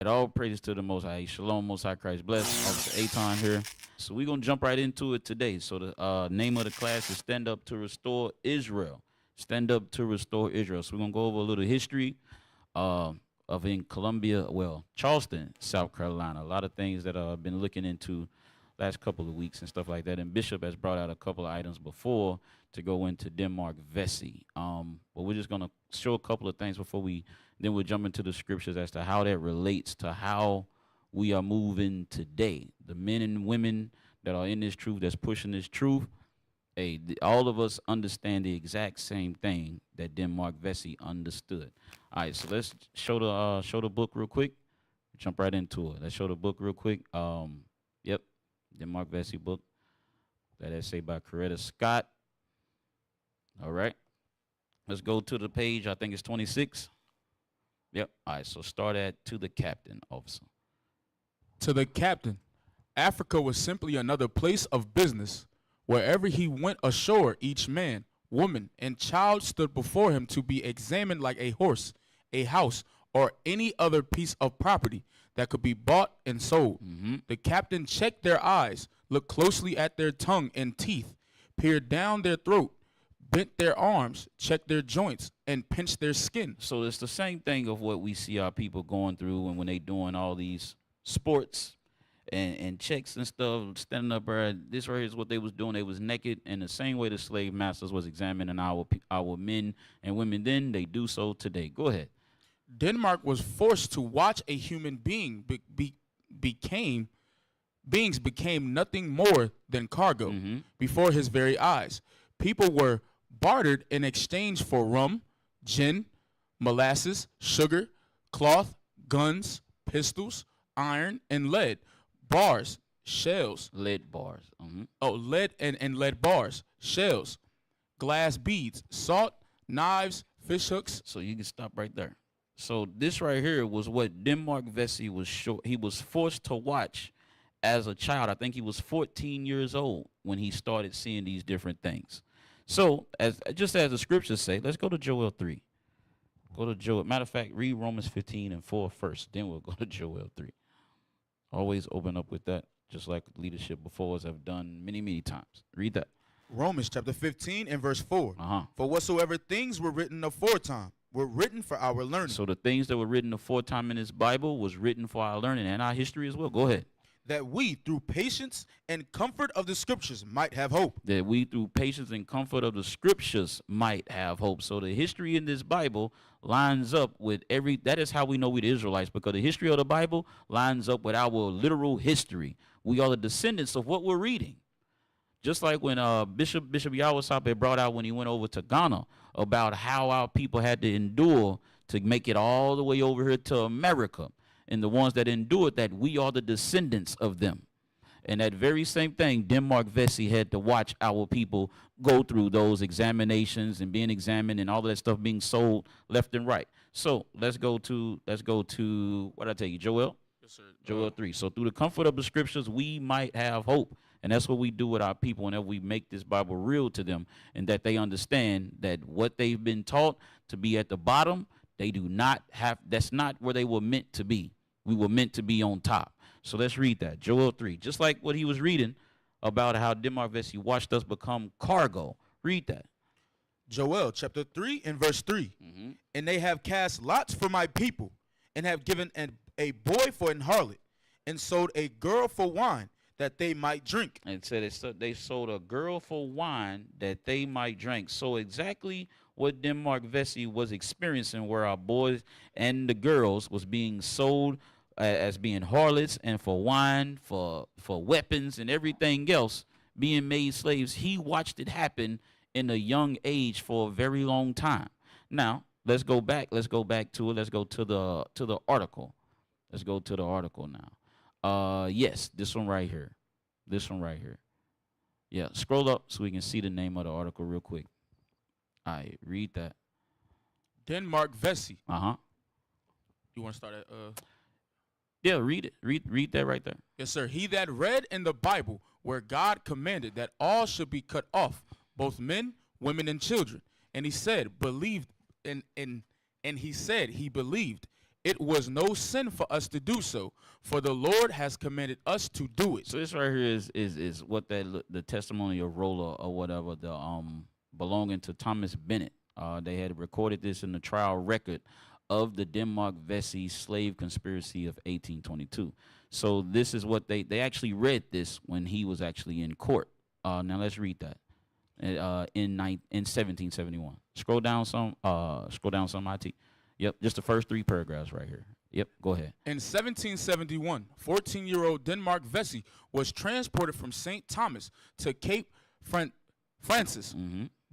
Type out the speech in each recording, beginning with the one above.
All praises to the Most High. Shalom, Most High Christ. Bless. Officer Aton here. So we're going to jump right into it today. So the name of the class is Stand Up to Restore Israel. Stand Up to Restore Israel. So we're going to go over a little history of in Columbia, well, Charleston, South Carolina. A lot of things that I've been looking into last couple of weeks and stuff like that. And Bishop has brought out a couple of items before to go into Denmark, Vesey. But we're just going to show a couple of things before then we'll jump into the scriptures as to how that relates to how we are moving today. The men and women that are in this truth, that's pushing this truth, hey, all of us understand the exact same thing that Denmark Vesey understood. All right, so let's show the book real quick. Jump right into it. Let's show the book real quick. Yep, Denmark Vesey book. That essay by Coretta Scott. All right, let's go to the page. I think it's 26. Yep. All right, so start at to the captain, officer. To the captain, Africa was simply another place of business. Wherever he went ashore, each man, woman, and child stood before him to be examined like a horse, a house, or any other piece of property that could be bought and sold. The captain checked their eyes, looked closely at their tongue and teeth, peered down their throat, bent their arms, checked their joints, and pinched their skin. So it's the same thing of what we see our people going through and when they doing all these sports and checks and stuff, standing up there. This right here is what they was doing. They was naked, and the same way the slave masters was examining our men and women then, they do so today. Go ahead. Denmark was forced to watch a human being beings became nothing more than cargo before his very eyes. People were bartered in exchange for rum, gin, molasses, sugar, cloth, guns, pistols, iron, and lead, bars, shells. Lead bars. Lead and lead bars, shells, glass beads, salt, knives, fish hooks. So you can stop right there. So this right here was what Denmark Vesey was he was forced to watch as a child. I think he was 14 years old when he started seeing these different things. So, as the scriptures say, let's go to Joel 3. Go to Joel. Matter of fact, read Romans 15:4 first. Then we'll go to Joel 3. Always open up with that, just like leadership before us have done many, many times. Read that. Romans chapter 15 and verse 4. For whatsoever things were written aforetime were written for our learning. So the things that were written aforetime in this Bible was written for our learning and our history as well. Go ahead. That we, through patience and comfort of the scriptures, might have hope. That we, through patience and comfort of the scriptures, might have hope. So the history in this Bible lines up with that is how we know we're the Israelites, because the history of the Bible lines up with our literal history. We are the descendants of what we're reading. Just like when Bishop Iuic had brought out when he went over to Ghana about how our people had to endure to make it all the way over here to America. And the ones that endured that, we are the descendants of them. And that very same thing, Denmark Vesey had to watch our people go through those examinations and being examined and all of that stuff being sold left and right. So let's go to what I tell you, Joel? Yes, sir. Joel 3. So through the comfort of the scriptures, we might have hope. And that's what we do with our people whenever we make this Bible real to them, and that they understand that what they've been taught to be at the bottom, they do not have, that's not where they were meant to be. We were meant to be on top. So let's read that. Joel 3. Just like what he was reading about how Denmark Vesey watched us become cargo. Read that. Joel chapter 3 and verse 3. And they have cast lots for my people, and have given a boy for an harlot, and sold a girl for wine, that they might drink. And said they sold a girl for wine that they might drink. So exactly what Denmark Vesey was experiencing, where our boys and the girls was being sold as being harlots and for wine, for weapons and everything else, being made slaves. He watched it happen in a young age for a very long time. Now, let's go back to it. Let's go to the article. Let's go to the article now. Yes, this one right here. Yeah, scroll up so we can see the name of the article real quick. All right, read that. Denmark Vesey. You want to start at Yeah, read it. Read that right there. Yes, sir. He that read in the Bible where God commanded that all should be cut off, both men, women, and children. And he said, he believed, it was no sin for us to do so, for the Lord has commanded us to do it. So this right here is what the testimony of Rolla or whatever, the belonging to Thomas Bennett. They had recorded this in the trial record of the Denmark Vesey slave conspiracy of 1822. So this is what they actually read this when he was actually in court. Now let's read that. In 1771. Scroll down some, IT. Yep, just the first 3 paragraphs right here. Yep, go ahead. In 1771, 14-year-old Denmark Vesey was transported from St. Thomas to Cape Francis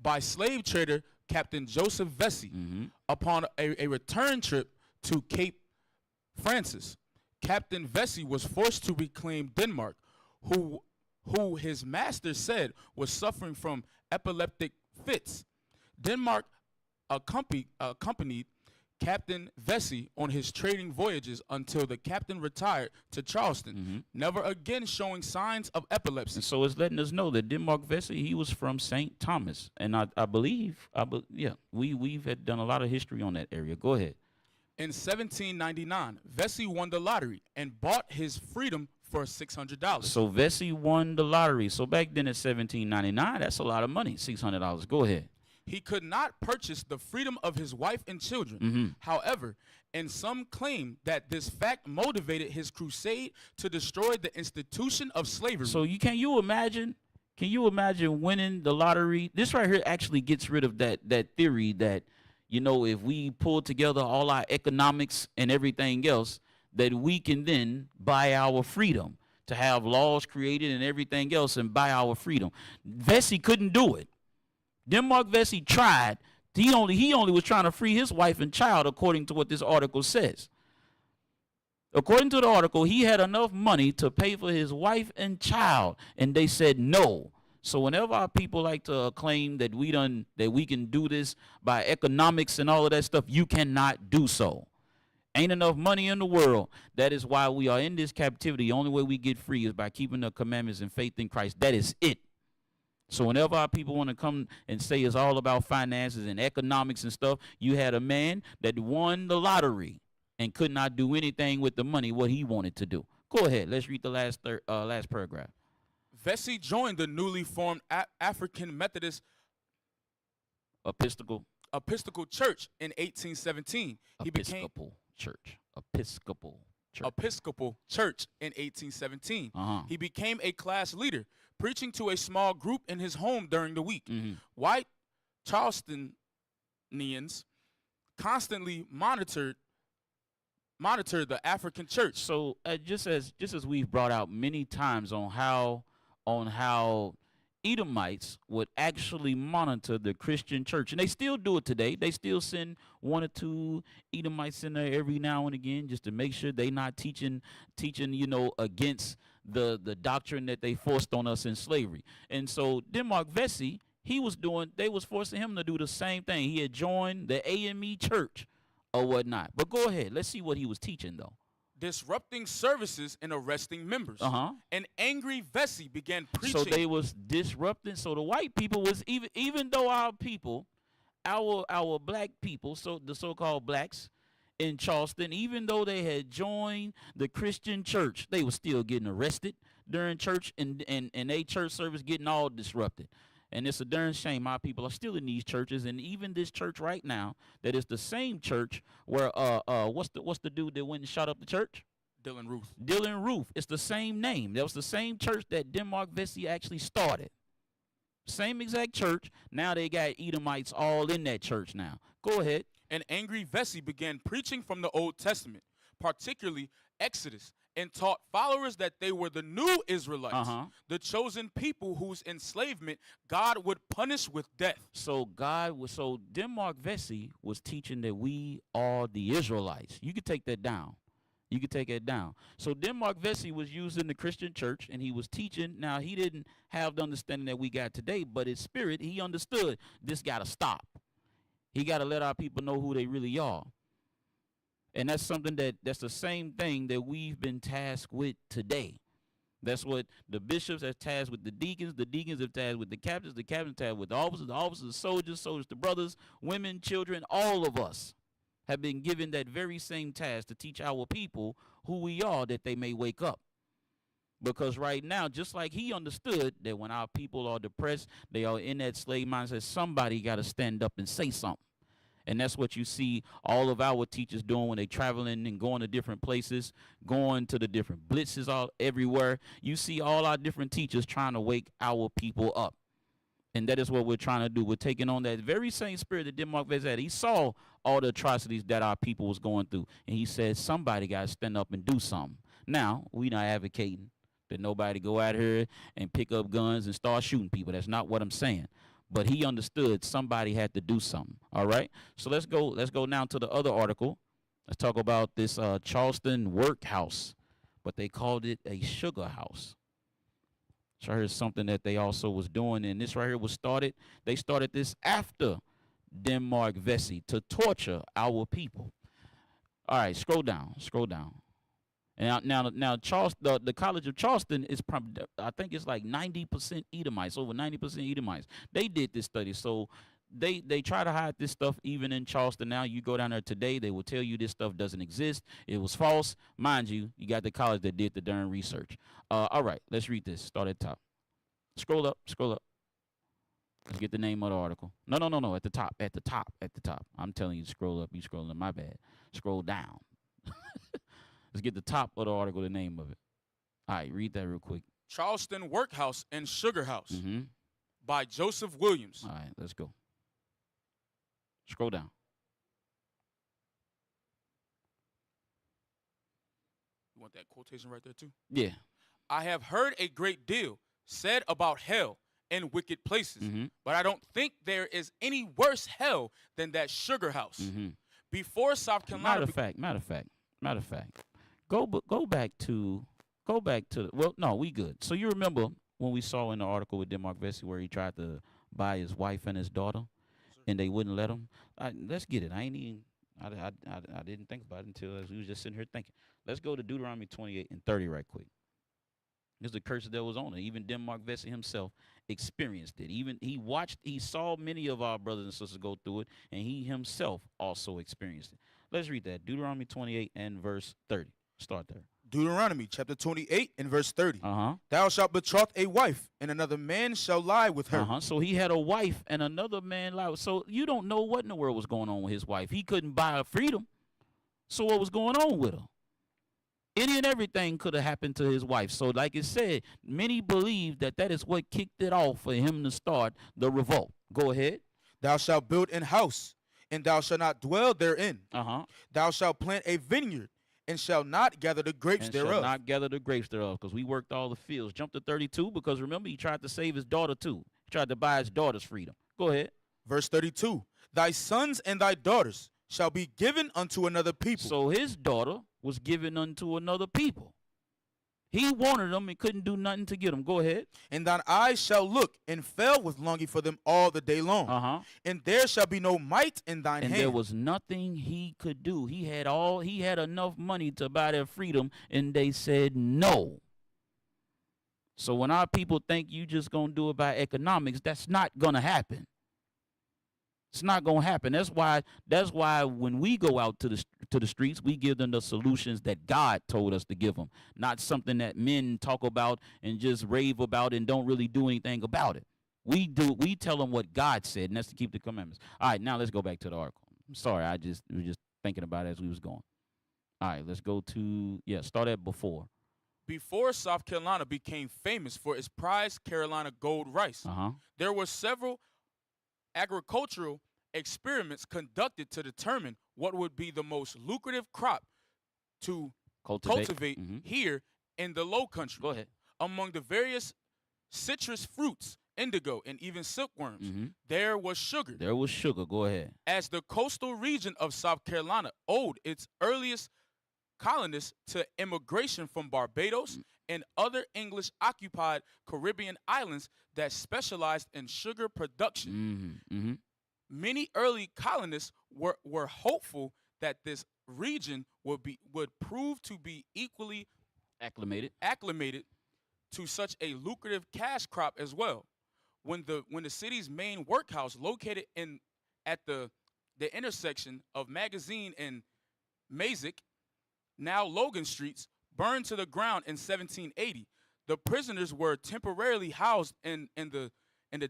by slave trader Captain Joseph Vesey. Upon a return trip to Cape Francis, Captain Vesey was forced to reclaim Denmark, who his master said was suffering from epileptic fits. Denmark accompanied Captain Vesey on his trading voyages until the captain retired to Charleston, never again showing signs of epilepsy. And so it's letting us know that Denmark Vesey, he was from St. Thomas. And I believe, we've had done a lot of history on that area. Go ahead. In 1799, Vesey won the lottery and bought his freedom for $600. So Vesey won the lottery. So back then in 1799, that's a lot of money, $600. Go ahead. He could not purchase the freedom of his wife and children. However, and some claim that this fact motivated his crusade to destroy the institution of slavery. So can you imagine winning the lottery? This right here actually gets rid of that theory that, if we pull together all our economics and everything else, that we can then buy our freedom, to have laws created and everything else and buy our freedom. Vesey couldn't do it. Denmark Vesey tried. He only was trying to free his wife and child, according to what this article says. According to the article, he had enough money to pay for his wife and child, and they said no. So whenever our people like to claim that we can do this by economics and all of that stuff, you cannot do so. Ain't enough money in the world. That is why we are in this captivity. The only way we get free is by keeping the commandments and faith in Christ. That is it. So whenever our people want to come and say it's all about finances and economics and stuff, you had a man that won the lottery and could not do anything with the money what he wanted to do. Go ahead. Let's read the last paragraph. Vesey joined the newly formed African Methodist Episcopal Church in 1817. Episcopal Church in 1817. He became a class leader, preaching to a small group in his home during the week. White Charlestonians constantly monitored the African church. So just as we've brought out many times on how Edomites would actually monitor the Christian church, and they still do it today. They still send 1 or 2 Edomites in there every now and again just to make sure they not teaching against the doctrine that they forced on us in slavery. And so Denmark Vesey, they was forcing him to do the same thing. He had joined the AME church or whatnot. But go ahead, let's see what he was teaching though. Disrupting services and arresting members. An angry Vesey began preaching. So they was disrupting. So the white people was even though our people, our black people, so the so-called blacks in Charleston, even though they had joined the Christian church, they were still getting arrested during church and they church service getting all disrupted. And it's a darn shame our people are still in these churches, and even this church right now, that is the same church where what's the dude that went and shot up the church? Dylan Roof. Dylan Roof. It's the same name. That was the same church that Denmark Vesey actually started. Same exact church. Now they got Edomites all in that church now. Go ahead. An angry Vesey began preaching from the Old Testament, particularly Exodus, and taught followers that they were the new Israelites, the chosen people whose enslavement God would punish with death. So Denmark Vesey was teaching that we are the Israelites. You could take that down. So Denmark Vesey was using the Christian church, and he was teaching. Now, he didn't have the understanding that we got today, but his spirit, he understood this got to stop. He got to let our people know who they really are. And that's something that's the same thing that we've been tasked with today. That's what the bishops have tasked with the deacons have tasked with the captains tasked with the officers, the soldiers, the brothers, women, children, all of us have been given that very same task to teach our people who we are, that they may wake up. Because right now, just like he understood that when our people are depressed, they are in that slave mindset, somebody got to stand up and say something. And that's what you see all of our teachers doing when they traveling and going to different places, going to the different blitzes all everywhere. You see all our different teachers trying to wake our people up. And that is what we're trying to do. We're taking on that very same spirit that Denmark Vesey had. He saw all the atrocities that our people was going through. And he said, somebody got to stand up and do something. Now, we're not advocating that nobody go out here and pick up guns and start shooting people. That's not what I'm saying. But he understood somebody had to do something. All right. So let's go now to the other article. Let's talk about this Charleston workhouse, but they called it a sugar house. So here's something that they also was doing, and this right here was started. They started this after Denmark Vesey to torture our people. All right, scroll down. And now, Charleston, the College of Charleston is probably, I think it's like 90% Edomites, over 90% Edomites. They did this study, so they try to hide this stuff even in Charleston. Now you go down there today, they will tell you this stuff doesn't exist. It was false. Mind you, you got the college that did the darn research. All right, let's read this. Start at the top. Scroll up. Let's get the name of the article. No, at the top. I'm telling you, scroll up. You scrolling, my bad. Scroll down. Let's get the top of the article, the name of it. All right, read that real quick. Charleston Workhouse and Sugar House Mm-hmm. by Joseph Williams. All right, let's go. Scroll down. You want that quotation right there too? Yeah. I have heard a great deal said about hell and wicked places, but I don't think there is any worse hell than that sugar house. Before South Carolina. Matter of fact. Go back to. Well, no, we good. So you remember when we saw in the article with Denmark Vesey where he tried to buy his wife and his daughter, and they wouldn't let him. Let's get it. I didn't think about it until we was just sitting here thinking. Let's go to Deuteronomy 28 and 30 right quick. There's a curse that was on it. Even Denmark Vesey himself experienced it. Even he saw many of our brothers and sisters go through it, and he himself also experienced it. Let's read that. Deuteronomy 28 and verse 30. Start there. Deuteronomy chapter 28 and verse 30. Uh-huh. Thou shalt betroth a wife, and another man shall lie with her. Uh-huh. So he had a wife and another man lied. So you don't know what in the world was going on with his wife. He couldn't buy her freedom. So what was going on with her? Any and everything could have happened to his wife. So like it said, many believe that is what kicked it off for him to start the revolt. Go ahead. Thou shalt build an house, and thou shalt not dwell therein. Uh-huh. Thou shalt plant a vineyard, and shall not gather the grapes And thereof. shall not gather the grapes thereof, because we worked all the fields. Jump to 32, because remember, he tried to save his daughter too. He tried to buy his daughter's freedom. Go ahead. Verse 32. Thy sons and thy daughters shall be given unto another people. So his daughter was given unto another people. He wanted them and couldn't do nothing to get them. Go ahead. And thine eyes shall look and fell with longing for them all the day long. Uh-huh. And there shall be no might in thine And hand. there was nothing he could do. He had enough money to buy their freedom, and they said no. So when our people think you just gonna do it by economics, that's not gonna happen. It's not gonna happen. That's why when we go out to the streets, we give them the solutions that God told us to give them, not something that men talk about and just rave about and don't really do anything about it. We tell them what God said, and that's to keep the commandments. All right, now let's go back to the article. I'm sorry, we were just thinking about it as we was going. All right, let's go to start at before. Before South Carolina became famous for its prized Carolina gold rice, there were several agricultural experiments conducted to determine what would be the most lucrative crop to cultivate here in the Low Country. Go ahead. Among the various citrus fruits, indigo, and even silkworms, there was sugar. There was sugar. Go ahead. As the coastal region of South Carolina owed its earliest colonists to immigration from Barbados and other English-occupied Caribbean islands that specialized in sugar production. Many early colonists were hopeful that this region would prove to be equally acclimated to such a lucrative cash crop as well. When the city's main workhouse, located at the the intersection of Magazine and Mazik, now Logan Streets, burned to the ground in 1780. The prisoners were temporarily housed in the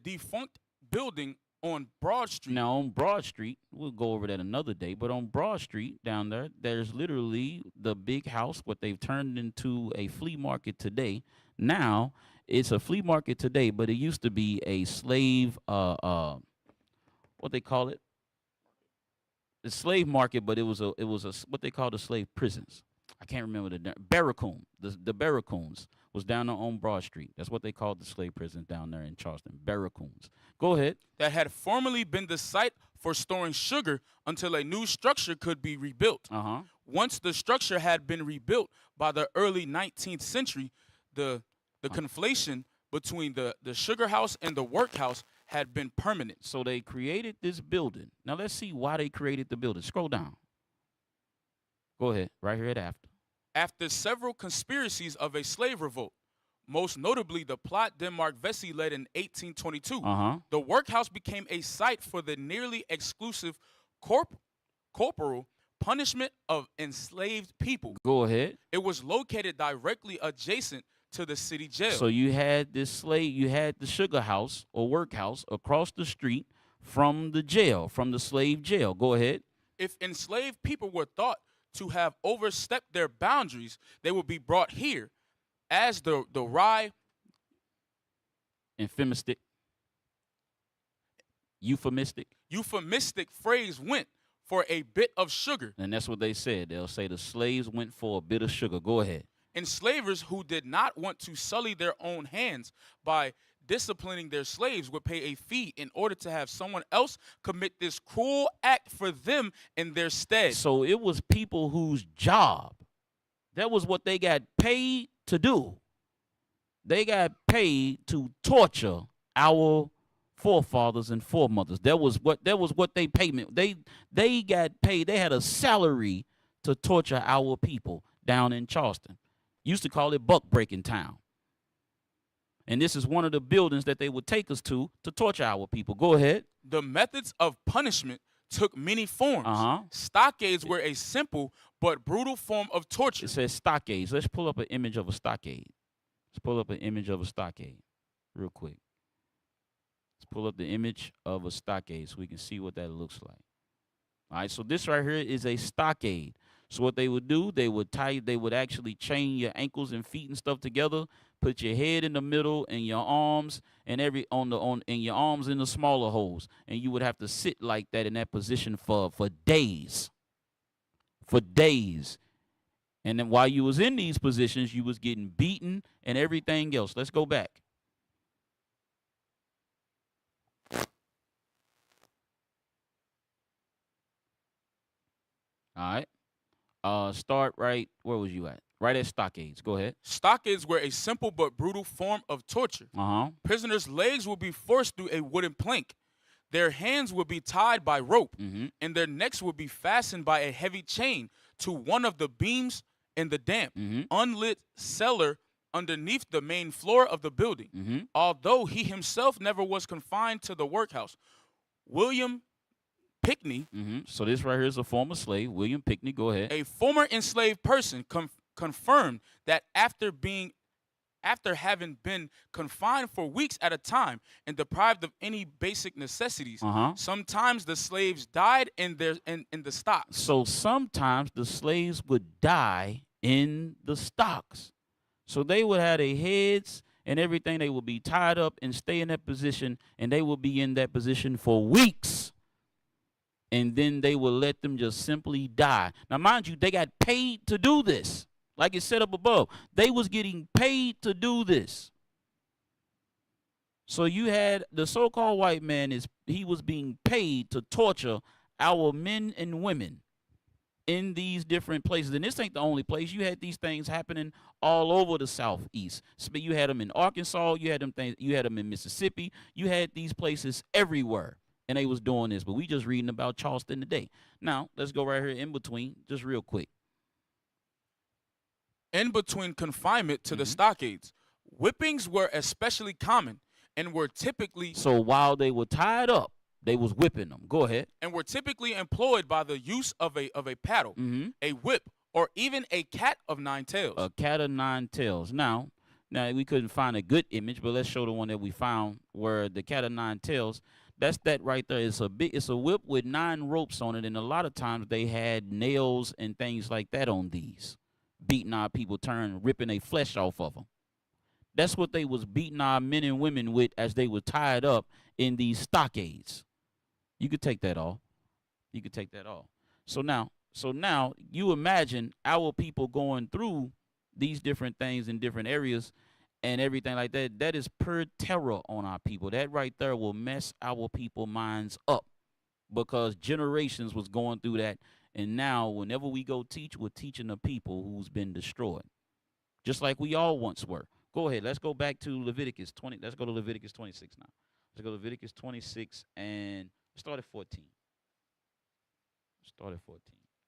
defunct building on Broad Street. Now on Broad Street, we'll go over that another day, but on Broad Street down there, there's literally the big house, what they've turned into a flea market today. Now it's a flea market today, but it used to be a slave, what they call it, the slave market, but it was a what they call the slave prisons. I can't remember the barracoon. The barracoons was down there on Broad Street. That's what they called the slave prisons down there in Charleston. Barracoons. Go ahead. That had formerly been the site for storing sugar until a new structure could be rebuilt. Once the structure had been rebuilt by the early 19th century, the conflation between the sugar house and the workhouse had been permanent. So they created this building. Now let's see why they created the building. Scroll down. Go ahead. Right here at after. After several conspiracies of a slave revolt, most notably the plot Denmark Vesey led in 1822, the workhouse became a site for the nearly exclusive corporal punishment of enslaved people. Go ahead. It was located directly adjacent to the city jail. So you had you had the sugar house or workhouse across the street from the jail, from the slave jail. Go ahead. If enslaved people were thought to have overstepped their boundaries, they would be brought here as the wry, euphemistic phrase went, for a bit of sugar. And that's what they said. They'll say the slaves went for a bit of sugar. Go ahead. Enslavers who did not want to sully their own hands by disciplining their slaves would pay a fee in order to have someone else commit this cruel act for them in their stead. So it was people whose job, that was what they got paid to do. They got paid to torture our forefathers and foremothers. That was what they payment. They got paid. They had a salary to torture our people down in Charleston. Used to call it buck breaking town. And this is one of the buildings that they would take us to torture our people. Go ahead. The methods of punishment took many forms. Stockades were a simple but brutal form of torture. It says stockades. Let's pull up an image of a stockade. Let's pull up an image of a stockade real quick. Let's pull up the image of a stockade so we can see what that looks like. All right, so this right here is a stockade. So what they would do, they would actually chain your ankles and feet and stuff together, put your head in the middle and your arms and your arms in the smaller holes, and you would have to sit like that in that position for days. For days. And then while you was in these positions, you was getting beaten and everything else. Let's go back. All right. Start right, where was you at? Right at stockades. Go ahead. Stockades were a simple but brutal form of torture. Prisoners' legs would be forced through a wooden plank. Their hands would be tied by rope, and their necks would be fastened by a heavy chain to one of the beams in the damp, unlit cellar underneath the main floor of the building. Although he himself never was confined to the workhouse, William Pickney, so this right here is a former slave, William Pickney. Go ahead. A former enslaved person confirmed that after having been confined for weeks at a time and deprived of any basic necessities, sometimes the slaves died in the stocks. So sometimes the slaves would die in the stocks. So they would have their heads and everything. They would be tied up and stay in that position, and they would be in that position for weeks. And then they will let them just simply die. Now, mind you, they got paid to do this. Like it said up above, they was getting paid to do this. So you had the so-called white man, he was being paid to torture our men and women in these different places. And this ain't the only place. You had these things happening all over the Southeast. So you had them in Arkansas. You had them in Mississippi. You had these places everywhere. And they was doing this, but we just reading about Charleston today. Now, let's go right here in between, just real quick. In between confinement to the stockades, whippings were especially common and were typically... So while they were tied up, They was whipping them. Go ahead. and were typically employed by the use of a paddle, Mm-hmm. a whip, or even a cat of 9 tails. A cat of 9 tails. Now we couldn't find a good image, but let's show the one that we found where the cat of 9 tails. That's that right there. It's a whip with 9 ropes on it, and a lot of times they had nails and things like that on these, beating our people, ripping their flesh off of them. That's what they was beating our men and women with as they were tied up in these stockades. You could take that off. You could take that off. So now you imagine our people going through these different things in different areas and everything like that. That is pure terror on our people. That right there will mess our people minds up because generations was going through that. And now whenever we go teach, we're teaching the people who's been destroyed, just like we all once were. Go ahead. Let's go back to Leviticus 20. Let's go to Leviticus 26 now. Let's go to Leviticus 26 and start at 14. Start at 14.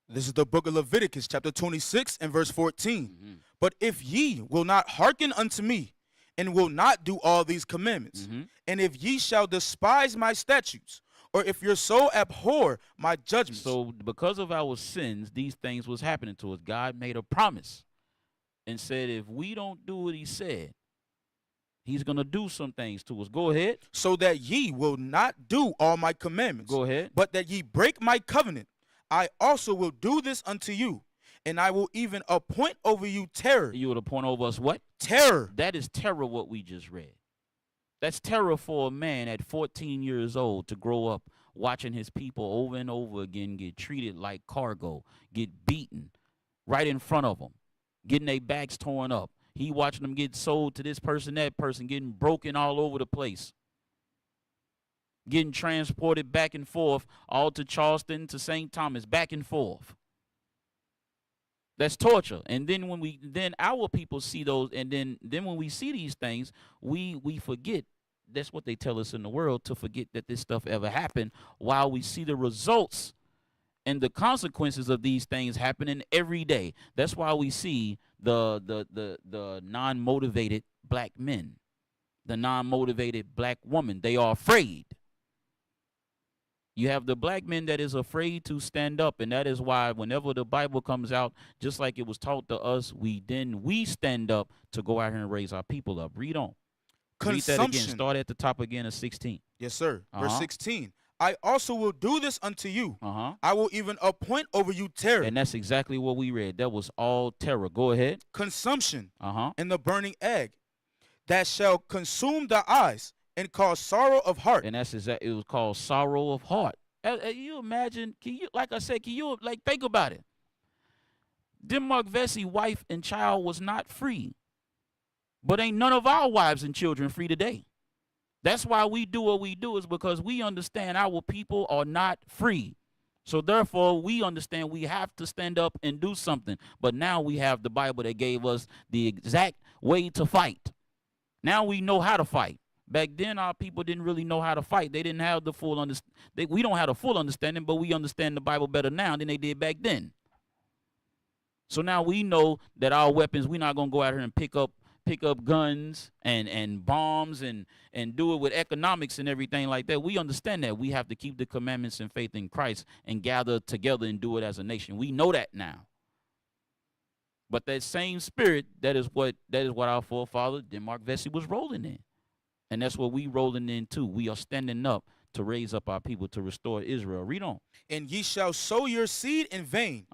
This is the book of Leviticus, chapter 26 and verse 14. Mm-hmm. But if ye will not hearken unto me, and will not do all these commandments, Mm-hmm. and if ye shall despise my statutes, or if your soul abhor my judgments. So because of our sins, these things was happening to us. God made a promise and said if we don't do what he said, he's going to do some things to us. Go ahead. So that ye will not do all my commandments, Go ahead. but that ye break my covenant, I also will do this unto you, and I will even appoint over you terror. You would appoint over us what? Terror. That is terror, what we just read. That's terror for a man at 14 years old to grow up watching his people over and over again get treated like cargo, get beaten right in front of him, getting their backs torn up. He watching them get sold to this person, that person, getting broken all over the place, getting transported back and forth, all to Charleston, to St. Thomas, back and forth. That's torture. And then our people see those, and then when we see these things, we forget. That's what they tell us in the world, to forget that this stuff ever happened, while we see the results and the consequences of these things happening every day. That's why we see the non-motivated black men, the non-motivated black woman. They are afraid. You have the black men that is afraid to stand up, and that is why whenever the Bible comes out, just like it was taught to us, we stand up to go out here and raise our people up. Read on. Read that again. Start at the top again of 16. Yes, sir. Uh-huh. Verse 16. I also will do this unto you. Uh-huh. I will even appoint over you terror. And that's exactly what we read. That was all terror. Go ahead. Consumption. Uh-huh. And the burning egg that shall consume the eyes and cause sorrow of heart. And that's exactly, it was called sorrow of heart. You imagine, like I said, think about it. Denmark Vesey, wife and child, was not free. But ain't none of our wives and children free today. That's why we do what we do, is because we understand our people are not free. So therefore, we understand we have to stand up and do something. But now we have the Bible that gave us the exact way to fight. Now we know how to fight. Back then, our people didn't really know how to fight. They didn't have the full understanding. We don't have the full understanding, but we understand the Bible better now than they did back then. So now we know that our weapons, we're not going to go out here and pick up guns and bombs and do it with economics and everything like that. We understand that. We have to keep the commandments and faith in Christ and gather together and do it as a nation. We know that now. But that same spirit, that is what our forefather, Denmark Vesey, was rolling in. And that's what we rolling in too. We are standing up to raise up our people to restore Israel. Read on. And ye shall sow your seed in vain,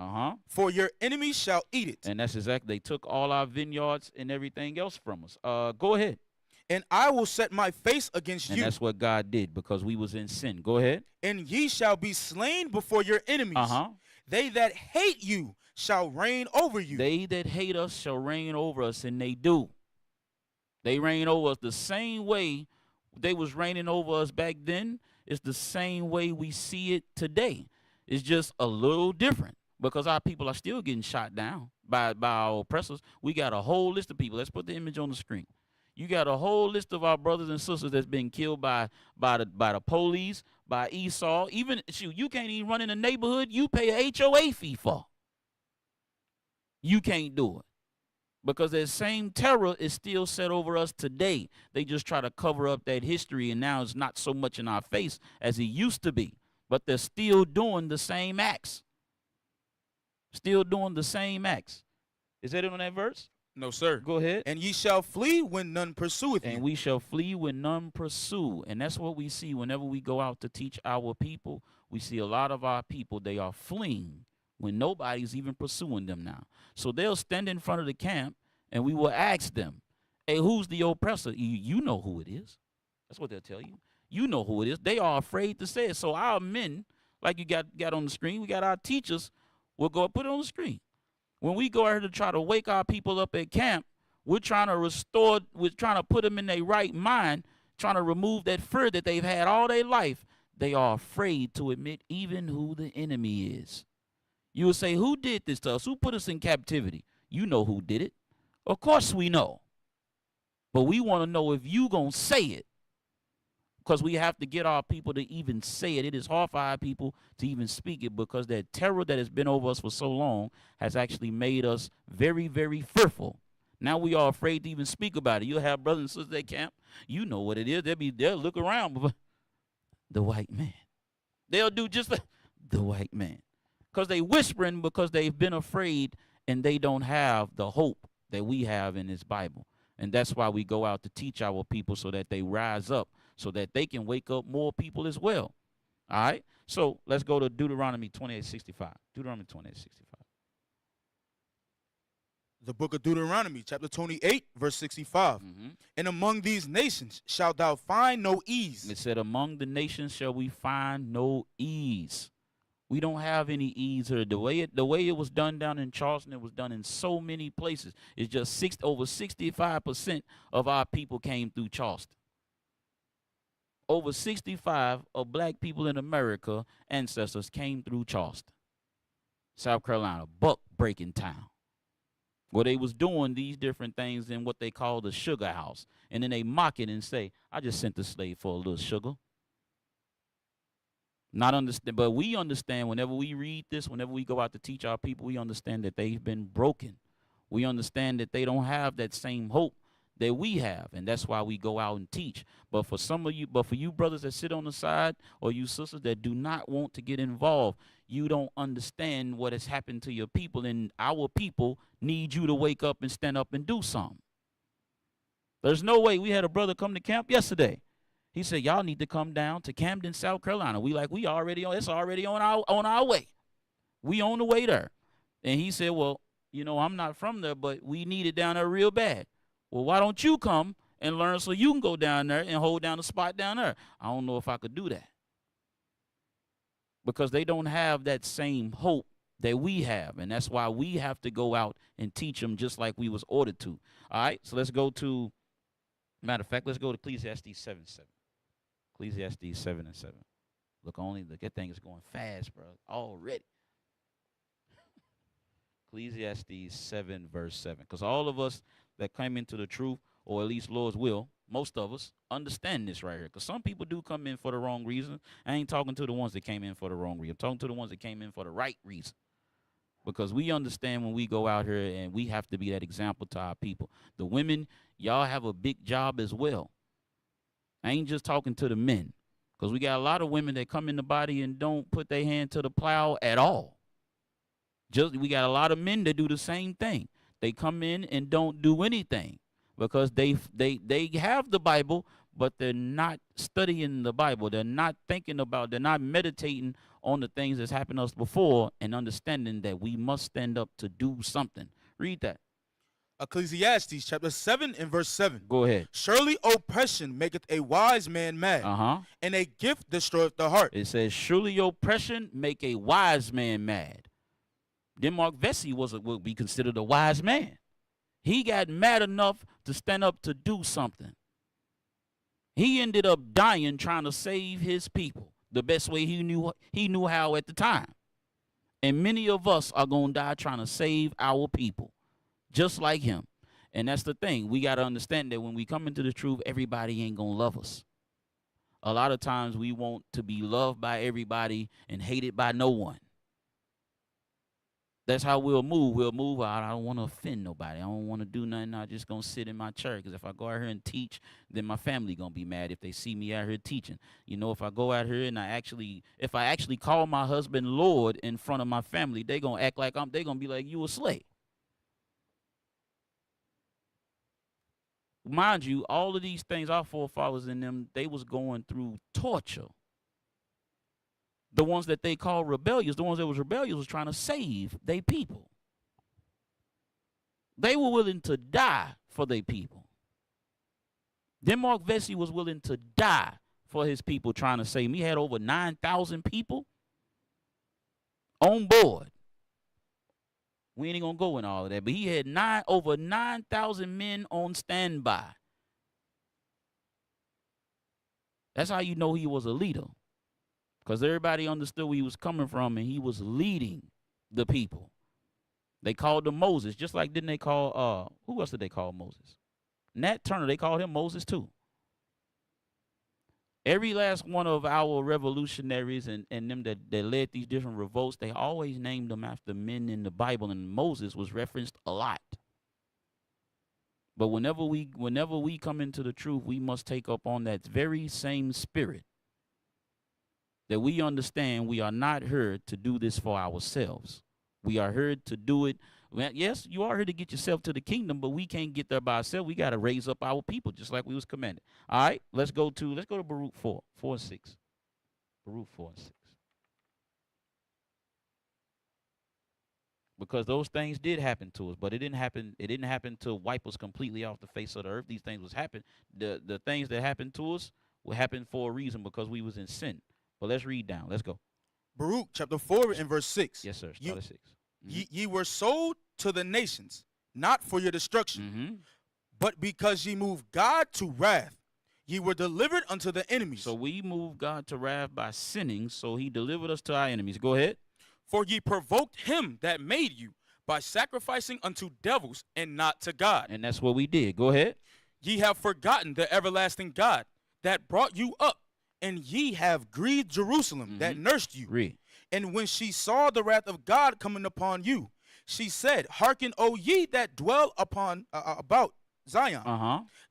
for your enemies shall eat it. And that's exactly, they took all our vineyards and everything else from us. Go ahead. And I will set my face against you. And that's what God did, because we was in sin. Go ahead. And ye shall be slain before your enemies. They that hate you shall reign over you. They that hate us shall reign over us, and they do. They reign over us the same way they was reigning over us back then. It's the same way we see it today. It's just a little different, because our people are still getting shot down by our oppressors. We got a whole list of people. Let's put the image on the screen. You got a whole list of our brothers and sisters that's been killed by the police, by Esau. Even, you can't even run in the neighborhood you pay a HOA fee for. You can't do it, Because that same terror is still set over us today. They just try to cover up that history, and now it's not so much in our face as it used to be. But they're still doing the same acts. Still doing the same acts. Is that it on that verse? No, sir. Go ahead. And ye shall flee when none pursueth you. And we shall flee when none pursue. And that's what we see whenever we go out to teach our people. We see a lot of our people, they are fleeing when nobody's even pursuing them now. So they'll stand in front of the camp, and we will ask them, hey, who's the oppressor? You know who it is. That's what they'll tell you. You know who it is. They are afraid to say it. So our men, like you got on the screen, we got our teachers, we'll go put it on the screen. When we go out here to try to wake our people up at camp, we're trying to put them in their right mind, trying to remove that fear that they've had all their life. They are afraid to admit even who the enemy is. You will say, who did this to us? Who put us in captivity? You know who did it. Of course we know. But we want to know if you going to say it. Because we have to get our people to even say it. It is hard for our people to even speak it because that terror that has been over us for so long has actually made us very, very fearful. Now we are afraid to even speak about it. You'll have brothers and sisters at camp. You know what it is. They'll look around. The white man. They'll do just like the white man. Because they whispering because they've been afraid and they don't have the hope that we have in this Bible. And that's why we go out to teach our people so that they rise up, so that they can wake up more people as well. All right? So let's go to Deuteronomy 28:65. Deuteronomy 28:65. The book of Deuteronomy, chapter 28, verse 65. And among these nations shalt thou find no ease. It said, among the nations shall we find no ease. We don't have any ease here. The way it was done down in Charleston, it was done in so many places. It's just over 65% of our people came through Charleston. Over 65 of black people in America, ancestors, came through Charleston, South Carolina, buck-breaking town, where they was doing these different things in what they call the sugar house. And then they mock it and say, I just sent the slave for a little sugar. Not understand, but we understand whenever we read this, whenever we go out to teach our people, we understand that they've been broken. We understand that they don't have that same hope that we have, and that's why we go out and teach. But for you brothers that sit on the side, or you sisters that do not want to get involved, you don't understand what has happened to your people, and our people need you to wake up and stand up and do something. There's no way. We had a brother come to camp yesterday. He said, y'all need to come down to Camden, South Carolina. It's already on our way. We on the way there. And he said, well, I'm not from there, but we need it down there real bad. Well, why don't you come and learn so you can go down there and hold down the spot down there? I don't know if I could do that. Because they don't have that same hope that we have. And that's why we have to go out and teach them just like we was ordered to. All right, so let's go to Ecclesiastes 7:7. Ecclesiastes 7:7. Look, that thing is going fast, bro, already. Ecclesiastes 7, verse 7. Because all of us that came into the truth, or at least Lord's will, most of us understand this right here. Because some people do come in for the wrong reason. I ain't talking to the ones that came in for the wrong reason. I'm talking to the ones that came in for the right reason. Because we understand when we go out here and we have to be that example to our people. The women, y'all have a big job as well. I ain't just talking to the men. Because we got a lot of women that come in the body and don't put their hand to the plow at all. We got a lot of men that do the same thing. They come in and don't do anything because they have the Bible, but they're not studying the Bible. They're not they're not meditating on the things that's happened to us before and understanding that we must stand up to do something. Read that. Ecclesiastes chapter 7 and verse 7. Go ahead. Surely oppression maketh a wise man mad, and a gift destroyeth the heart. It says, surely oppression make a wise man mad. Denmark Vesey would be considered a wise man. He got mad enough to stand up to do something. He ended up dying trying to save his people the best way he knew how at the time. And many of us are going to die trying to save our people, just like him. And that's the thing. We got to understand that when we come into the truth, everybody ain't going to love us. A lot of times we want to be loved by everybody and hated by no one. That's how we'll move. We'll move. I don't want to offend nobody. I don't want to do nothing. I'm just going to sit in my chair. Because if I go out here and teach, then my family going to be mad if they see me out here teaching. You know, if I go out here and if I actually call my husband Lord in front of my family, they going to act like they going to be like, you a slave. Mind you, all of these things, our forefathers and them, they was going through torture. The ones that they call rebellious, the ones that was rebellious was trying to save their people. They were willing to die for their people. Denmark Vesey was willing to die for his people trying to save him. He had over 9,000 people on board. We ain't gonna go in all of that, but he had over 9,000 men on standby. That's how you know he was a leader. Because everybody understood where he was coming from, and he was leading the people. They called him Moses, just like didn't they call, who else did they call Moses? Nat Turner, they called him Moses too. Every last one of our revolutionaries and them that led these different revolts, they always named them after men in the Bible, and Moses was referenced a lot. But whenever we come into the truth, we must take up on that very same spirit. That we understand we are not here to do this for ourselves. We are here to do it. Well, yes, you are here to get yourself to the kingdom, but we can't get there by ourselves. We got to raise up our people just like we was commanded. All right, let's go to Baruch 4 and 6. Baruch 4 and 6. Because those things did happen to us, but it didn't happen to wipe us completely off the face of the earth. These things was happen. The things that happened to us will happen for a reason, because we was in sin. But let's read down. Let's go. Baruch chapter 4 and verse 6. Yes, sir. Start at 6. Ye were sold to the nations, not for your destruction, but because ye moved God to wrath. Ye were delivered unto the enemies. So we moved God to wrath by sinning, so he delivered us to our enemies. Go ahead. For ye provoked him that made you by sacrificing unto devils and not to God. And that's what we did. Go ahead. Ye have forgotten the everlasting God that brought you up, and ye have grieved Jerusalem that nursed you. Read. And when she saw the wrath of God coming upon you, she said, Hearken, O ye that dwell upon about Zion.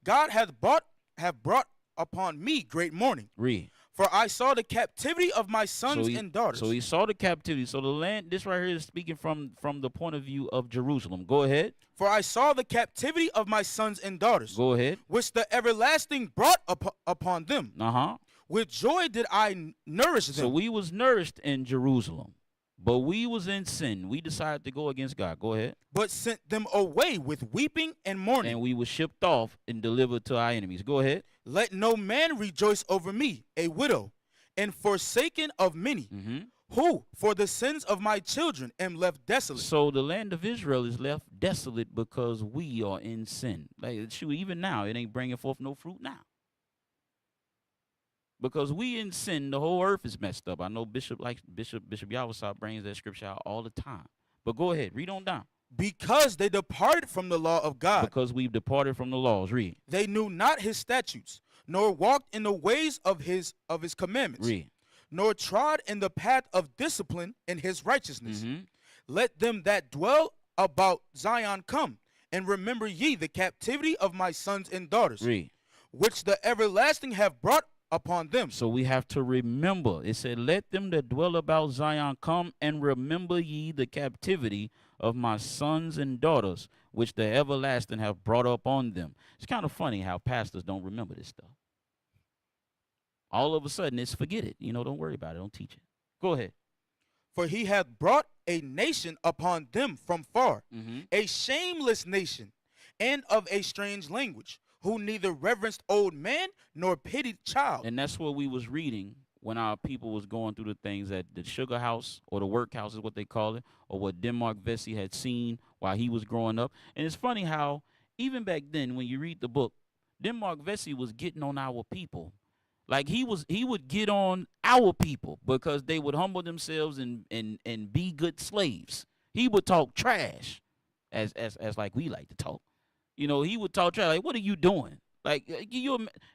God hath brought upon me great mourning. Read. For I saw the captivity of my sons and daughters. So he saw the captivity. So the land, this right here is speaking from the point of view of Jerusalem. Go ahead. For I saw the captivity of my sons and daughters. Go ahead. Which the everlasting brought upon them. With joy did I nourish them. So we was nourished in Jerusalem, but we was in sin. We decided to go against God. Go ahead. But sent them away with weeping and mourning. And we were shipped off and delivered to our enemies. Go ahead. Let no man rejoice over me, a widow, and forsaken of many, who for the sins of my children am left desolate. So the land of Israel is left desolate because we are in sin. Like, shoot, even now, it ain't bringing forth no fruit now. Because we in sin, the whole earth is messed up. I know Bishop Yawasab brings that scripture out all the time. But go ahead, read on down. Because they departed from the law of God. Because we've departed from the laws. Read. They knew not his statutes, nor walked in the ways of his commandments. Read. Nor trod in the path of discipline in his righteousness. Let them that dwell about Zion come, and remember ye the captivity of my sons and daughters. Read. Which the everlasting have brought upon them. So we have to remember. It said, let them that dwell about Zion come, and remember ye the captivity of my sons and daughters, which the everlasting have brought up on them. It's kind of funny how pastors don't remember this stuff. All of a sudden, it's forget it. You know, don't worry about it. Don't teach it. Go ahead. For he hath brought a nation upon them from far, a shameless nation, and of a strange language, who neither reverenced old man nor pitied child. And that's what we was reading when our people was going through the things that the sugar house, or the workhouse is what they call it, or what Denmark Vesey had seen while he was growing up. And it's funny how even back then, when you read the book, Denmark Vesey was getting on our people. Like he would get on our people because they would humble themselves and be good slaves. He would talk trash, as like we like to talk. You know, he would talk trash. Like, what are you doing? Like,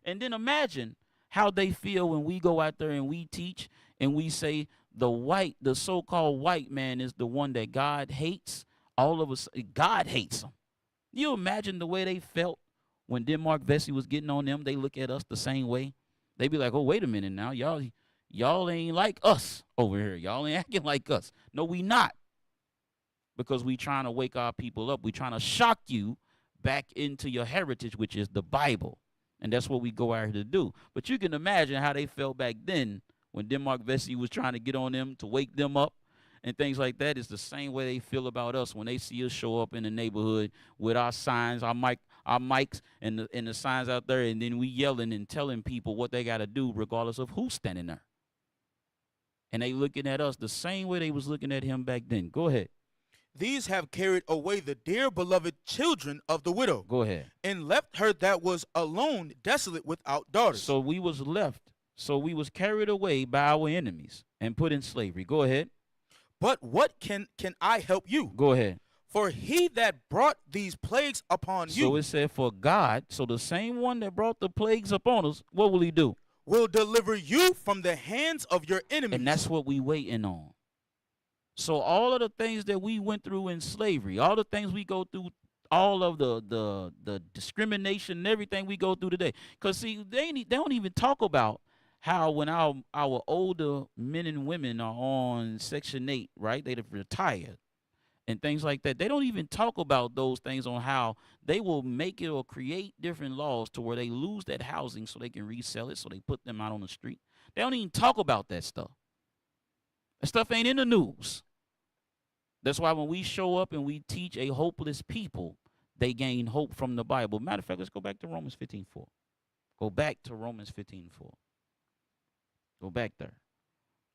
and then imagine how they feel when we go out there and we teach, and we say the so-called white man is the one that God hates, all of us, God hates them. You imagine the way they felt when Denmark Vesey was getting on them? They look at us the same way. They be like, oh, wait a minute now. Y'all ain't like us over here. Y'all ain't acting like us. No, we not. Because we trying to wake our people up. We trying to shock you back into your heritage, which is the Bible. And that's what we go out here to do. But you can imagine how they felt back then when Denmark Vesey was trying to get on them to wake them up and things like that. It's the same way they feel about us when they see us show up in the neighborhood with our signs, our mics, and the signs out there, and then we yelling and telling people what they got to do regardless of who's standing there. And they looking at us the same way they was looking at him back then. Go ahead. These have carried away the dear beloved children of the widow. Go ahead. And left her that was alone, desolate, without daughters. So we was left. So we was carried away by our enemies and put in slavery. Go ahead. But what can I help you? Go ahead. For he that brought these plagues upon you. So it said for God. So the same one that brought the plagues upon us, what will he do? Will deliver you from the hands of your enemies. And that's what we waiting on. So all of the things that we went through in slavery, all the things we go through, all of the discrimination and everything we go through today. Because, see, they don't even talk about how when our older men and women are on Section 8, right, they've retired and things like that. They don't even talk about those things on how they will make it or create different laws to where they lose that housing so they can resell it, so they put them out on the street. They don't even talk about that stuff. That stuff ain't in the news. That's why when we show up and we teach a hopeless people, they gain hope from the Bible. Matter of fact, let's go back to Romans 15:4. Go back to Romans 15:4. Go back there.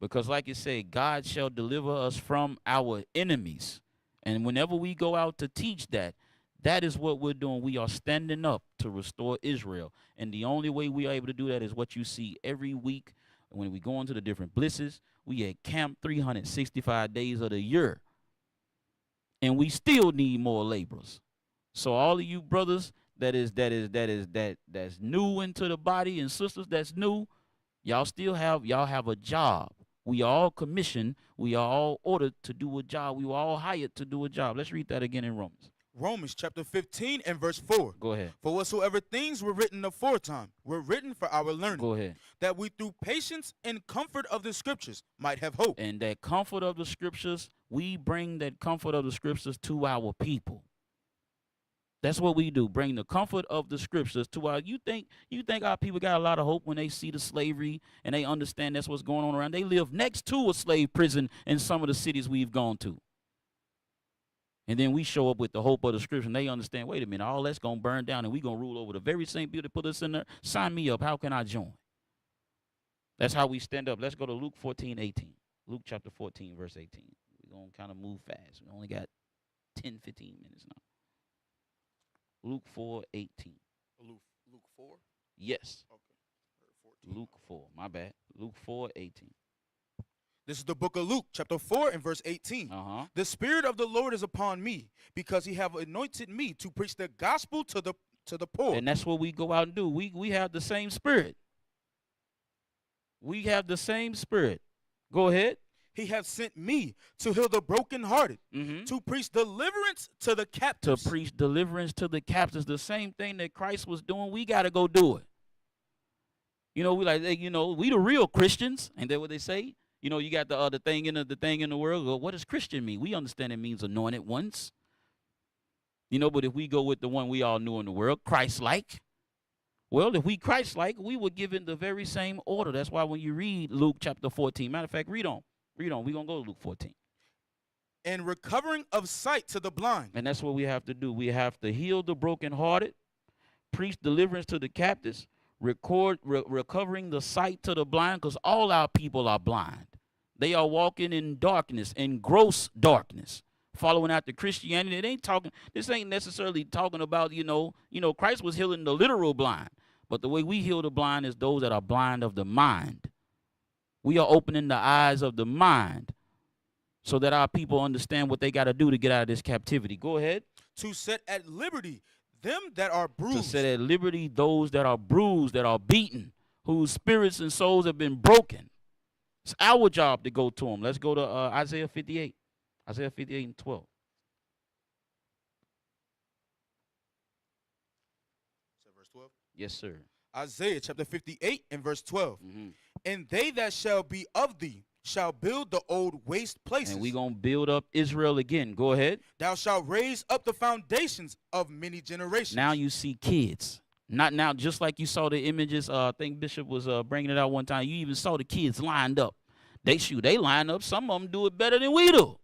Because like it said, God shall deliver us from our enemies. And whenever we go out to teach that, that is what we're doing. We are standing up to restore Israel. And the only way we are able to do that is what you see every week when we go into the different blisses. We at camp 365 days of the year. And we still need more laborers. So all of you brothers that's new into the body and sisters that's new, y'all have a job. We are all commissioned. We are all ordered to do a job. We were all hired to do a job. Let's read that again in Romans. Romans chapter 15 and verse 4. Go ahead. For whatsoever things were written aforetime were written for our learning. Go ahead. That we through patience and comfort of the scriptures might have hope. And that comfort of the scriptures, we bring that comfort of the scriptures to our people. That's what we do. Bring the comfort of the scriptures to our. You think our people got a lot of hope when they see the slavery and they understand that's what's going on around. They live next to a slave prison in some of the cities we've gone to. And then we show up with the hope of the scripture, and they understand, wait a minute, all that's going to burn down, and we're going to rule over the very same people that put us in there. Sign me up. How can I join? That's how we stand up. Let's go to Luke 14:18. Luke chapter 14, verse 18. We're going to kind of move fast. We only got 10, 15 minutes now. Luke 4:18. Luke 4? Yes. Okay. Luke 4. My bad. Luke 4:18. This is the book of Luke, chapter 4 and verse 18. The Spirit of the Lord is upon me, because he have anointed me to preach the gospel to the poor. And that's what we go out and do. We have the same spirit. We have the same spirit. Go ahead. He have sent me to heal the brokenhearted, to preach deliverance to the captives. To preach deliverance to the captives. The same thing that Christ was doing, we got to go do it. We the real Christians. Ain't that what they say? You got the thing in the world. Well, what does Christian mean? We understand it means anointed ones. But if we go with the one we all knew in the world, Christ-like. Well, if we Christ-like, we were given the very same order. That's why when you read Luke chapter 14, matter of fact, read on. We're going to go to Luke 14. And recovering of sight to the blind. And that's what we have to do. We have to heal the brokenhearted, preach deliverance to the captives, recovering the sight to the blind, because all our people are blind. They are walking in darkness, in gross darkness, following after Christianity. This ain't necessarily talking about, Christ was healing the literal blind. But the way we heal the blind is those that are blind of the mind. We are opening the eyes of the mind so that our people understand what they got to do to get out of this captivity. Go ahead. To set at liberty them that are bruised. To set at liberty those that are bruised, that are beaten, whose spirits and souls have been broken. It's our job to go to them. Let's go to Isaiah 58. Isaiah 58 and 12. Is that verse 12? Yes, sir. Isaiah chapter 58 and verse 12. Mm-hmm. And they that shall be of thee shall build the old waste places. And we going to build up Israel again. Go ahead. Thou shalt raise up the foundations of many generations. Now you see kids. Not now, just like you saw the images. I think Bishop was bringing it out one time. You even saw the kids lined up. They line up. Some of them do it better than we do.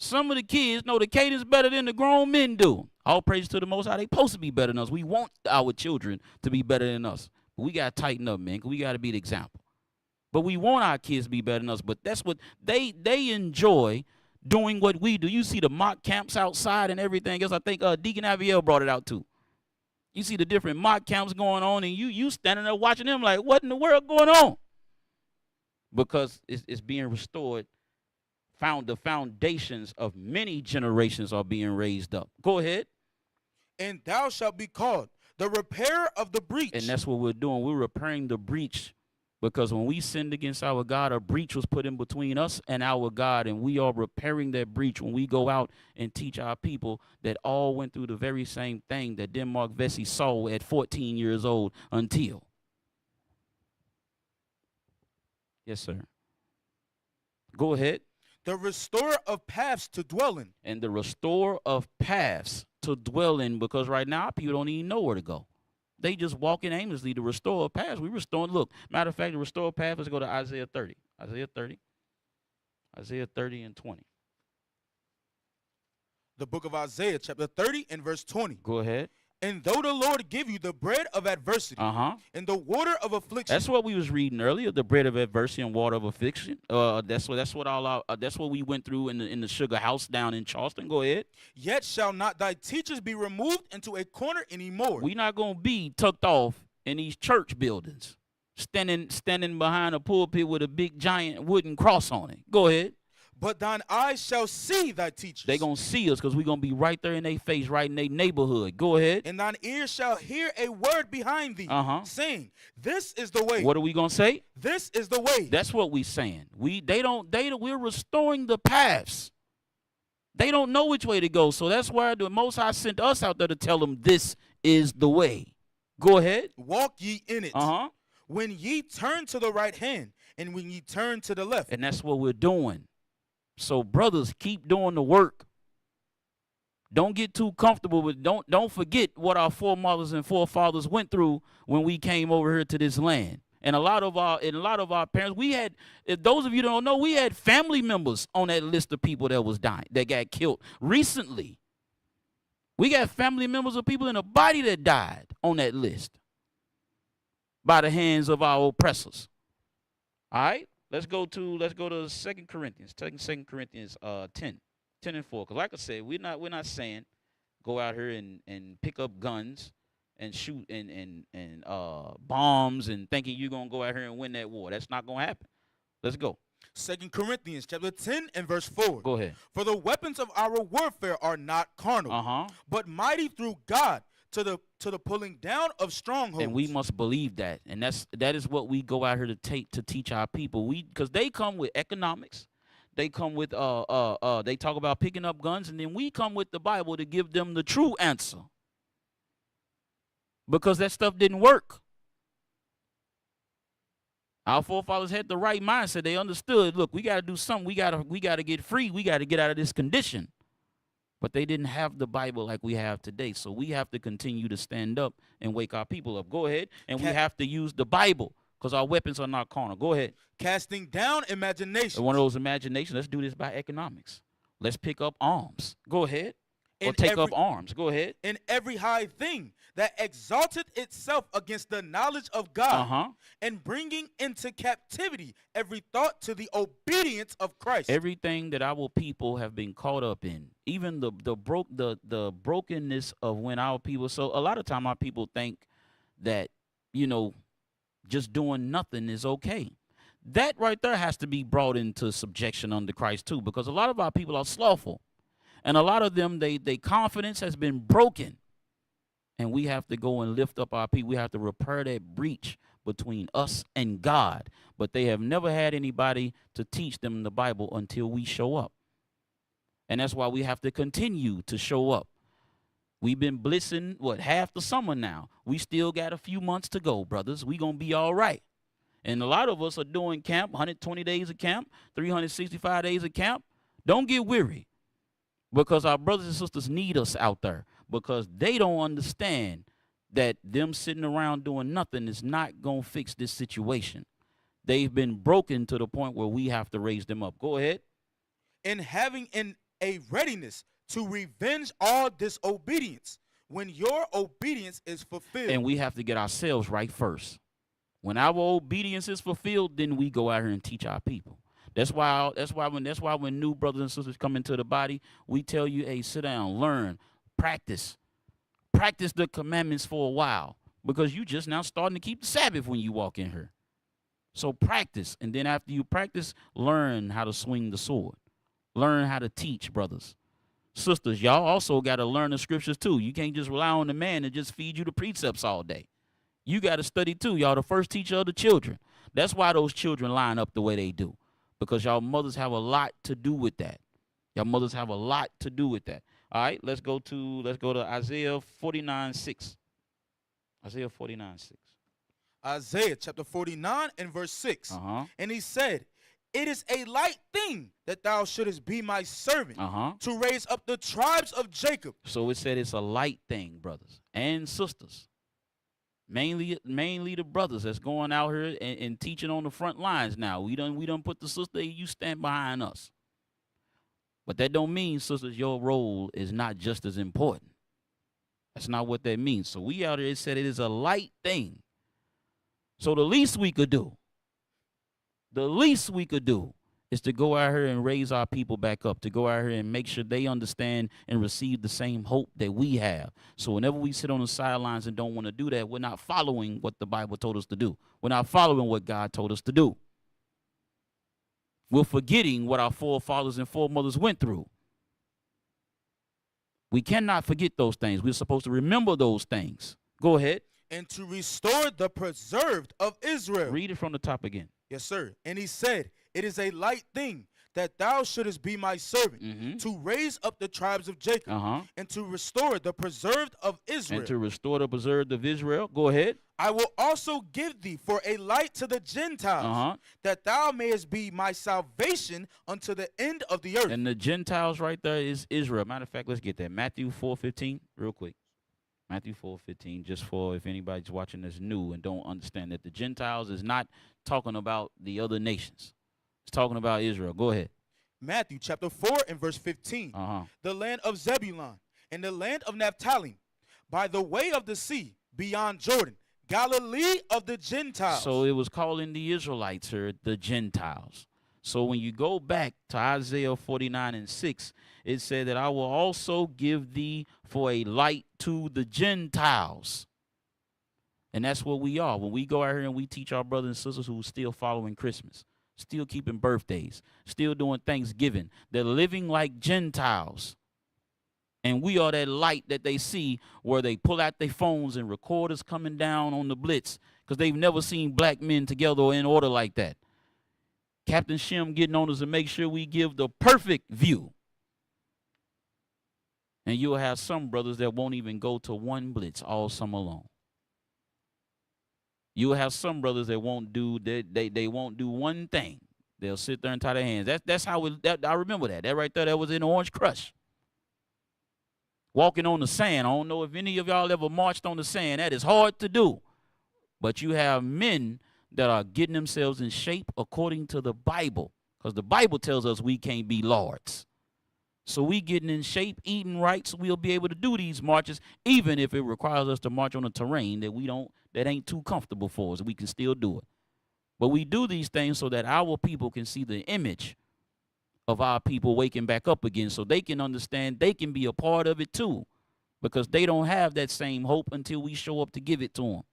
Some of the kids know the cadence better than the grown men do. All praise to the Most High. They supposed to be better than us. We want our children to be better than us. But we got to tighten up, man, because we got to be the example. But we want our kids to be better than us. But that's what they enjoy doing what we do. You see the mock camps outside and everything else. I think Deacon Abiel brought it out too. You see the different mock camps going on, and you standing there watching them like, what in the world going on? Because it's being restored. The foundations of many generations are being raised up. Go ahead. And thou shalt be called the repairer of the breach. And that's what we're doing. We're repairing the breach. Because when we sinned against our God, a breach was put in between us and our God, and we are repairing that breach when we go out and teach our people that all went through the very same thing that Denmark Vesey saw at 14 years old until. Yes, sir. Go ahead. The restorer of paths to dwell in. And the restorer of paths to dwell in, because right now people don't even know where to go. They just walking aimlessly. The restorer of paths, we restoring. Look, matter of fact, the restorer of paths, let's go to Isaiah 30. Isaiah 30. Isaiah 30 and 20. The book of Isaiah, chapter 30 and verse 20. Go ahead. And though the Lord give you the bread of adversity and the water of affliction. That's what we was reading earlier, the bread of adversity and water of affliction. That's what we went through in the sugar house down in Charleston. Go ahead. Yet shall not thy teachers be removed into a corner anymore. We not going to be tucked off in these church buildings, standing behind a pulpit with a big giant wooden cross on it. Go ahead. But thine eyes shall see thy teachers. They going to see us because we going to be right there in their face, right in their neighborhood. Go ahead. And thine ears shall hear a word behind thee, saying, this is the way. What are we going to say? This is the way. That's what we saying. We're restoring the paths. They don't know which way to go. So that's why the Most High sent us out there to tell them this is the way. Go ahead. Walk ye in it. When ye turn to the right hand and when ye turn to the left. And that's what we're doing. So brothers, keep doing the work. Don't get too comfortable with. Don't forget what our foremothers and forefathers went through when we came over here to this land. And a lot of our parents, we had. If those of you don't know, we had family members on that list of people that was dying, that got killed recently. We got family members of people in the body that died on that list by the hands of our oppressors. All right. Let's go to 2 Corinthians. 2 Corinthians 10 and 4. Because like I said, we're not saying go out here and pick up guns and shoot and bombs and thinking you're gonna go out here and win that war. That's not gonna happen. Let's go. 2 Corinthians chapter 10 and verse 4. Go ahead. For the weapons of our warfare are not carnal, but mighty through God to the pulling down of strongholds. And we must believe that. And that is what we go out here to teach our people. Because they come with economics. They come with they talk about picking up guns, and then we come with the Bible to give them the true answer. Because that stuff didn't work. Our forefathers had the right mindset. They understood, look, we got to do something. We got to get free. We got to get out of this condition. But they didn't have the Bible like we have today. So we have to continue to stand up and wake our people up. Go ahead. And we have to use the Bible because our weapons are not carnal. Go ahead. Casting down imagination. One of those imaginations. Let's do this by economics. Let's pick up arms. Go ahead. Or take up arms. Go ahead. In every high thing that exalted itself against the knowledge of God, and bringing into captivity every thought to the obedience of Christ. Everything that our people have been caught up in, even the brokenness of when our people. So a lot of time our people think that, just doing nothing is okay. That right there has to be brought into subjection under Christ too, because a lot of our people are slothful. And a lot of them, they confidence has been broken. And we have to go and lift up our people. We have to repair that breach between us and God. But they have never had anybody to teach them the Bible until we show up. And that's why we have to continue to show up. We've been blitzing, half the summer now. We still got a few months to go, brothers. We going to be all right. And a lot of us are doing camp, 120 days of camp, 365 days of camp. Don't get weary, because our brothers and sisters need us out there, because they don't understand that them sitting around doing nothing is not going to fix this situation. They've been broken to the point where we have to raise them up. Go ahead. And having a readiness to revenge all disobedience when your obedience is fulfilled. And we have to get ourselves right first. When our obedience is fulfilled, then we go out here and teach our people. That's why when new brothers and sisters come into the body, we tell you, hey, sit down, learn, practice the commandments for a while, because you just now starting to keep the Sabbath when you walk in here. So practice, and then after you practice, learn how to swing the sword, learn how to teach, brothers. Sisters, y'all also got to learn the scriptures too. You can't just rely on the man to just feed you the precepts all day. You got to study too. Y'all the first teacher of the children. That's why those children line up the way they do, because y'all mothers have a lot to do with that. Y'all mothers have a lot to do with that. All right, let's go to Isaiah 49:6. Isaiah 49:6. Isaiah chapter 49 and verse 6. And he said, it is a light thing that thou shouldest be my servant to raise up the tribes of Jacob. So it said it's a light thing, brothers and sisters. Mainly the brothers that's going out here and teaching on the front lines now. We done put the sister, you stand behind us. But that don't mean, sisters, your role is not just as important. That's not what that means. So we out here, it said it is a light thing. So the least we could do is to go out here and raise our people back up, to go out here and make sure they understand and receive the same hope that we have. So whenever we sit on the sidelines and don't want to do that, we're not following what the Bible told us to do. We're not following what God told us to do. We're forgetting what our forefathers and foremothers went through. We cannot forget those things. We're supposed to remember those things. Go ahead. And to restore the preserved of Israel. Read it from the top again. Yes, sir. And he said, it is a light thing that thou shouldest be my servant to raise up the tribes of Jacob and to restore the preserved of Israel. And to restore the preserved of Israel. Go ahead. I will also give thee for a light to the Gentiles, that thou mayest be my salvation unto the end of the earth. And the Gentiles right there is Israel. Matter of fact, let's get that. Matthew 4:15, real quick. Matthew 4:15, just for if anybody's watching this new and don't understand that the Gentiles is not talking about the other nations. It's talking about Israel. Go ahead. Matthew chapter 4 and verse 15. The land of Zebulun and the land of Naphtali, by the way of the sea, beyond Jordan, Galilee of the Gentiles. So it was calling the Israelites here the Gentiles. So when you go back to Isaiah 49:6, it said that I will also give thee for a light to the Gentiles. And that's what we are. When we go out here and we teach our brothers and sisters who are still following Christmas, still keeping birthdays, still doing Thanksgiving, they're living like Gentiles. And we are that light that they see where they pull out their phones and record us coming down on the blitz, because they've never seen black men together or in order like that. Captain Shem getting on us to make sure we give the perfect view. And you'll have some brothers that won't even go to one blitz all summer long. You'll have some brothers that won't do they won't do one thing. They'll sit there and tie their hands. That's how I remember that. That right there, that was in Orange Crush. Walking on the sand. I don't know if any of y'all ever marched on the sand. That is hard to do. But you have men that are getting themselves in shape according to the Bible, because the Bible tells us we can't be lords. So we getting in shape, eating right, so we'll be able to do these marches, even if it requires us to march on a terrain that ain't too comfortable for us. We can still do it. But we do these things so that our people can see the image of our people waking back up again, so they can understand they can be a part of it too, because they don't have that same hope until we show up to give it to them. All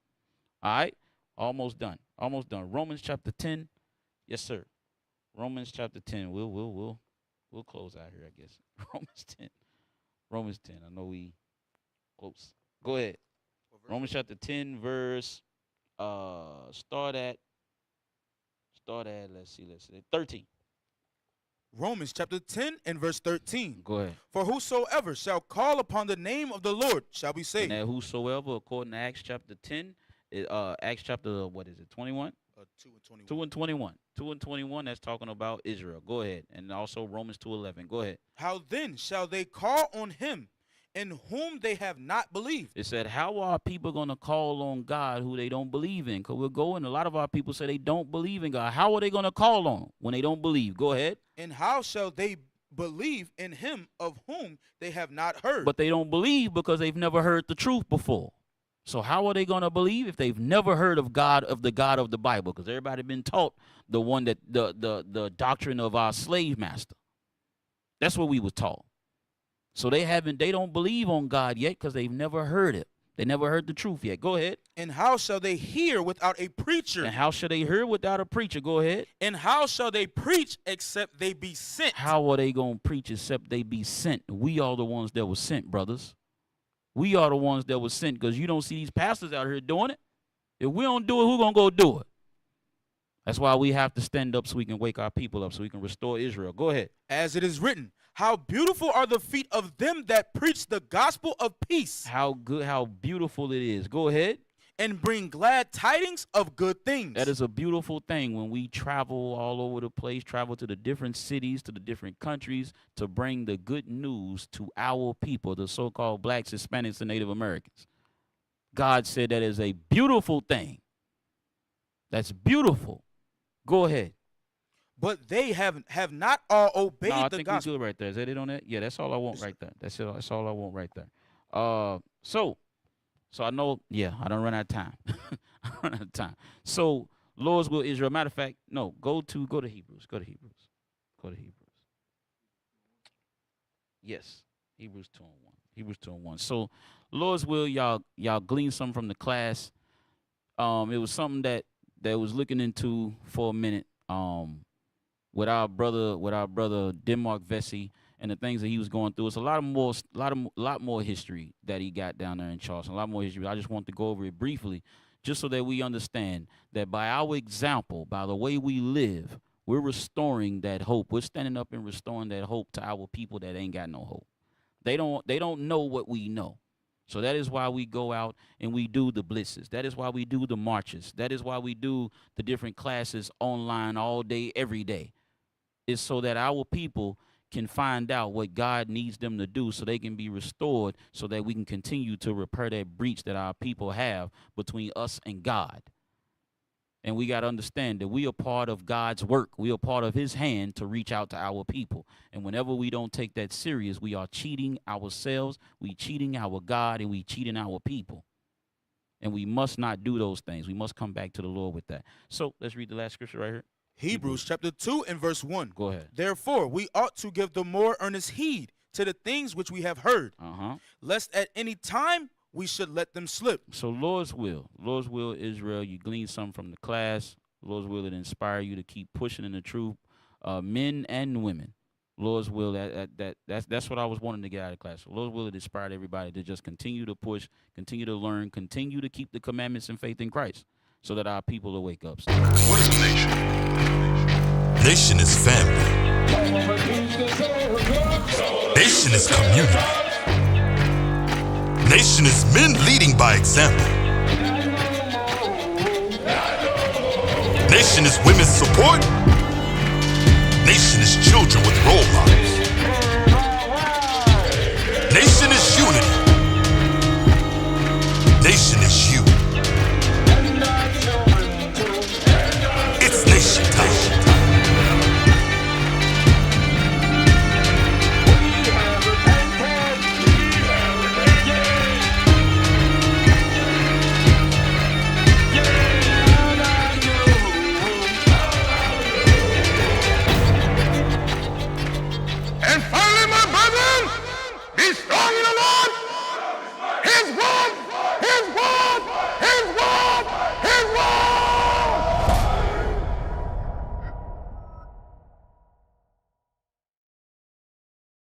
right? Almost done. Almost done. Romans chapter 10. Yes, sir. Romans chapter 10. We'll close out here, I guess. Romans 10. Romans 10. I know we close. Go ahead. Romans chapter 10, verse Start at let's see 13. Romans chapter 10 and verse 13. Go ahead. For whosoever shall call upon the name of the Lord shall be And saved. that whosoever, according to Acts chapter 10, Acts chapter, what is it, 21? 2 and 21. 2 and 21. 2 and 21, that's talking about Israel. Go ahead. And also Romans 2:11. Go ahead. How then shall they call on him in whom they have not believed? It said, how are people going to call on God who they don't believe in? Because we're going, a lot of our people say they don't believe in God. How are they going to call on him when they don't believe? Go ahead. And how shall they believe in him of whom they have not heard? But they don't believe because they've never heard the truth before. So how are they going to believe if they've never heard of God, of the God of the Bible? Because everybody been taught the one that the doctrine of our slave master. That's what we were taught. So they don't believe on God yet because they've never heard it. They never heard the truth yet. Go ahead. And how shall they hear without a preacher? And how shall they hear without a preacher? Go ahead. And how shall they preach except they be sent? How are they going to preach except they be sent? We are the ones that were sent, brothers. We are the ones that were sent, because you don't see these pastors out here doing it. If we don't do it, who's going to go do it? That's why we have to stand up so we can wake our people up, so we can restore Israel. Go ahead. As it is written, how beautiful are the feet of them that preach the gospel of peace. How good, how beautiful it is. Go ahead. And bring glad tidings of good things. That is a beautiful thing when we travel all over the place, travel to the different cities, to the different countries, to bring the good news to our people, the so-called blacks, Hispanics, and Native Americans. God said that is a beautiful thing. That's beautiful. Go ahead. But they have not all obeyed No, I the think gospel. we good right there. Is that it on that? Yeah, that's all I want right there. That's it. That's all I want right there. So I know, yeah, I don't run out of time. I run out of time. So, Lord's will, Israel. Matter of fact, no, go to Hebrews. Go to Hebrews. Yes, Hebrews 2:1. Hebrews 2:1. So, Lord's will, y'all glean something from the class. It was something that was looking into for a minute. With our brother Denmark Vesey, and the things that he was going through. It's a lot more history that he got down there in Charleston. A lot more history. I just want to go over it briefly, just so that we understand that by our example, by the way we live, we're restoring that hope. We're standing up and restoring that hope to our people that ain't got no hope. They don't know what we know. So that is why we go out and we do the blitzes. That is why we do the marches. That is why we do the different classes online all day, every day. It's so that our people can find out what God needs them to do, so they can be restored, so that we can continue to repair that breach that our people have between us and God. And we got to understand that we are part of God's work. We are part of his hand to reach out to our people. And whenever we don't take that serious, we are cheating ourselves, we cheating our God, and we cheating our people. And we must not do those things. We must come back to the Lord with that. So let's read the last scripture right here. Hebrews chapter 2 and verse 1. Go ahead. Therefore, we ought to give the more earnest heed to the things which we have heard, lest at any time we should let them slip. So Lord's will, Israel, you glean something from the class. Lord's will, it inspire you to keep pushing in the truth, men and women. Lord's will, that's what I was wanting to get out of class. So Lord's will, it inspired everybody to just continue to push, continue to learn, continue to keep the commandments and faith in Christ, so that our people will wake up. What is a nation? Nation is family. Nation is community. Nation is men leading by example. Nation is women's support. Nation is children with role models.